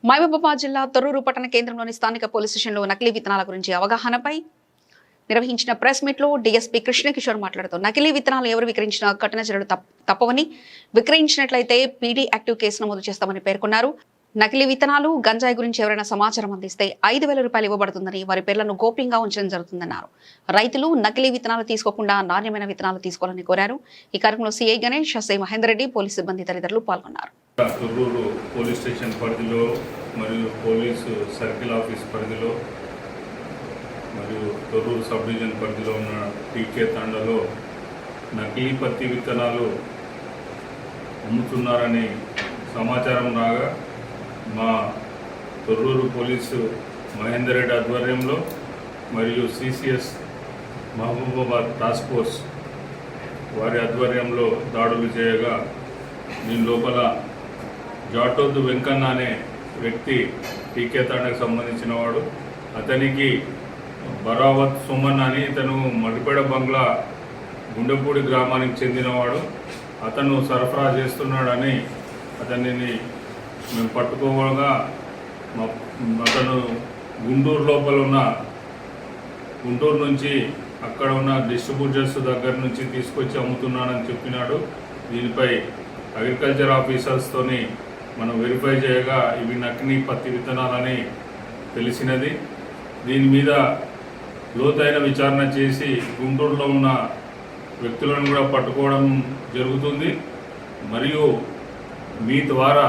మహబూబాబాద్ జిల్లా తొర్రూరు పట్టణ కేంద్రంలోని స్థానిక పోలీస్ స్టేషన్లో నకిలీ విత్తనాల గురించి అవగాహనపై నిర్వహించిన ప్రెస్ మీట్లో డీఎస్పీ కృష్ణకిషోర్ మాట్లాడుతూ నకిలీ విత్తనాలు ఎవరు విక్రయించినా కఠిన చర్యలు తప్పవని, విక్రయించినట్లయితే పీడీ యాక్టివ్ కేసు నమోదు చేస్తామని పేర్కొన్నారు. నకిలీ విత్తనాలు, గంజాయి గురించి ఎవరైనా సమాచారం అందిస్తే 5,000 రూపాయలు ఇవ్వబడుతుందని, వారి పేర్లను గోప్యంగా ఉంచడం జరుగుతుందన్నారు. రైతులు నకిలీ విత్తనాలు తీసుకోకుండా నాణ్యమైన విత్తనాలు తీసుకోవాలని కోరారు. ఈ కార్యక్రమంలో CI Ganesh, SI Mahender Reddy, police సిబ్బంది తదితరులు పాల్గొన్నారు. తొర్రూరు పోలీస్ స్టేషన్ పరిధిలో మరియు పోలీసు సర్కిల్ ఆఫీస్ పరిధిలో మరియు తొర్రూరు సబ్ డివిజన్ పరిధిలో ఉన్న టీకే తాండాలో నకిలీ పత్తి విత్తనాలు అమ్ముతున్నారని సమాచారం రాగా మా తొర్రూరు పోలీసు మహేందర్ రెడ్డి ఆధ్వర్యంలో మరియు సిసిఎస్ మహబూబాబాద్ టాస్క్ ఫోర్స్ వారి ఆధ్వర్యంలో దాడులు చేయగా దీని లోపల జాటోద్దు వెంకన్న అనే వ్యక్తి టీకే తాండకు సంబంధించిన వాడు. అతనికి బరావత్ సుమన్ అని ఇతను మడిపేడ బంగ్లా గుండెపూడి గ్రామానికి చెందినవాడు. అతను సరఫరా చేస్తున్నాడని అతనిని మేము పట్టుకోగా అతను గుంటూరు లోపల ఉన్న గుంటూరు నుంచి అక్కడ ఉన్న డిస్ట్రిబ్యూటర్స్ దగ్గర నుంచి తీసుకొచ్చి అమ్ముతున్నానని చెప్పినాడు. దీనిపై అగ్రికల్చర్ ఆఫీసర్స్తోని మనం వెరిఫై చేయగా ఇవి నకిలీ పత్తి విత్తనాలని తెలిసినది. దీని మీద లోతైన విచారణ చేసి గుంటూరులో ఉన్న వ్యక్తులను కూడా పట్టుకోవడం జరుగుతుంది. మరియు మీ ద్వారా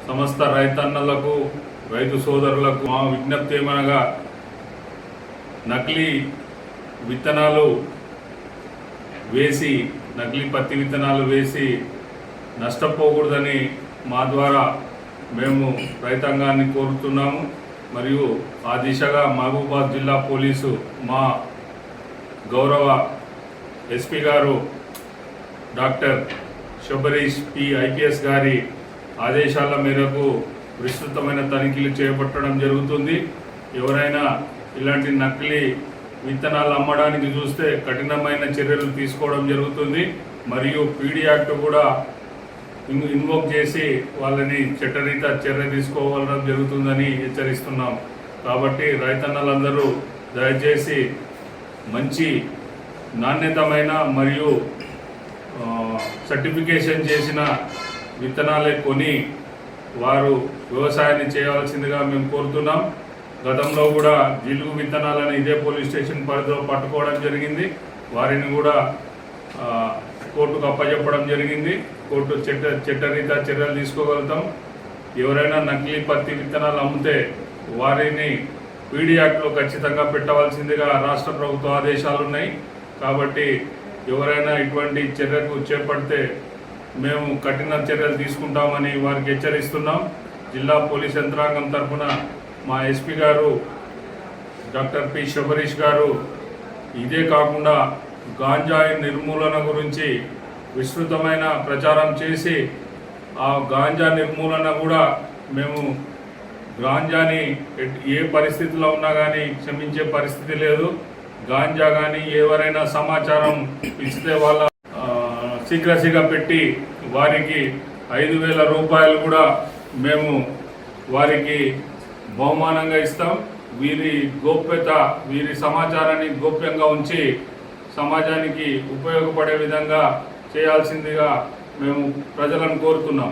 సమస్త రైతన్నలకు, రైతు సోదరులకు మా విజ్ఞప్తి ఏమనగా నకిలీ విత్తనాలు వేసి, నకిలీ పత్తి విత్తనాలు వేసి నష్టపోకూడదని మా ద్వారా మేము రైతాంగాన్ని కోరుతున్నాము. మరియు ఆ దిశగా మహబూబాబాద్ జిల్లా పోలీసు మా గౌరవ ఎస్పీ గారు డాక్టర్ శబరీష్ పి ఐపీఎస్ గారి ఆదేశాల మేరకు విస్తృతమైన తనిఖీలు చేపట్టడం జరుగుతుంది. ఎవరైనా ఇలాంటి నకిలీ విత్తనాలు అమ్మడానికి చూస్తే కఠినమైన చర్యలు తీసుకోవడం జరుగుతుంది. మరియు పీడీ యాక్ట్ కూడా ఇన్వోక్ చేసి వాళ్ళని చట్టరీత్యా చర్య తీసుకోవడం జరుగుతుందని హెచ్చరిస్తున్నాం. కాబట్టి రైతన్నలందరూ దయచేసి మంచి నాణ్యతమైన మరియు సర్టిఫికేషన్ చేసిన విత్తనాలే కొని వారు వ్యవసాయాన్ని చేయవలసిందిగా మేము కోరుతున్నాం. గతంలో కూడా జిలుగు విత్తనాలను ఇదే పోలీస్ స్టేషన్ పరిధిలో పట్టుకోవడం జరిగింది. వారిని కూడా కోర్టుకు అప్పచెప్పడం జరిగింది. కోర్టు చట్టరీత్యా చర్యలు తీసుకోగలుగుతాం. ఎవరైనా నకిలీ పత్తి విత్తనాలు అమ్మితే వారిని పీడీ యాక్ట్లో ఖచ్చితంగా పెట్టవలసిందిగా రాష్ట్ర ప్రభుత్వ ఆదేశాలు ఉన్నాయి. కాబట్టి ఎవరైనా ఇటువంటి చర్యకు చేపడితే మేము కఠిన చర్యలు తీసుకుంటామని వారికి హెచ్చరిస్తున్నాం. జిల్లా పోలీస్ యంత్రాంగం తరఫున మా ఎస్పీ గారు డాక్టర్ పి శబరీష్ గారు ఇదే కాకుండా గాంజాయి నిర్మూలన గురించి విస్తృతమైన ప్రచారం చేసి ఆ గాంజా నిర్మూలన కూడా మేము గాంజాని ఏ పరిస్థితిలో ఉన్నా కానీ క్షమించే పరిస్థితి లేదు. గాంజా కానీ ఎవరైనా సమాచారం ఇస్తే వాళ్ళ సీక్రసీగా పెట్టి వారికి 5,000 రూపాయలు కూడా మేము వారికి బహుమానంగా ఇస్తాం. వీరి గోప్యత, వీరి సమాచారాన్ని గోప్యంగా ఉంచి సమాజానికి ఉపయోగపడే విధంగా చేయాల్సిందిగా మేము ప్రజలను కోరుతున్నాం.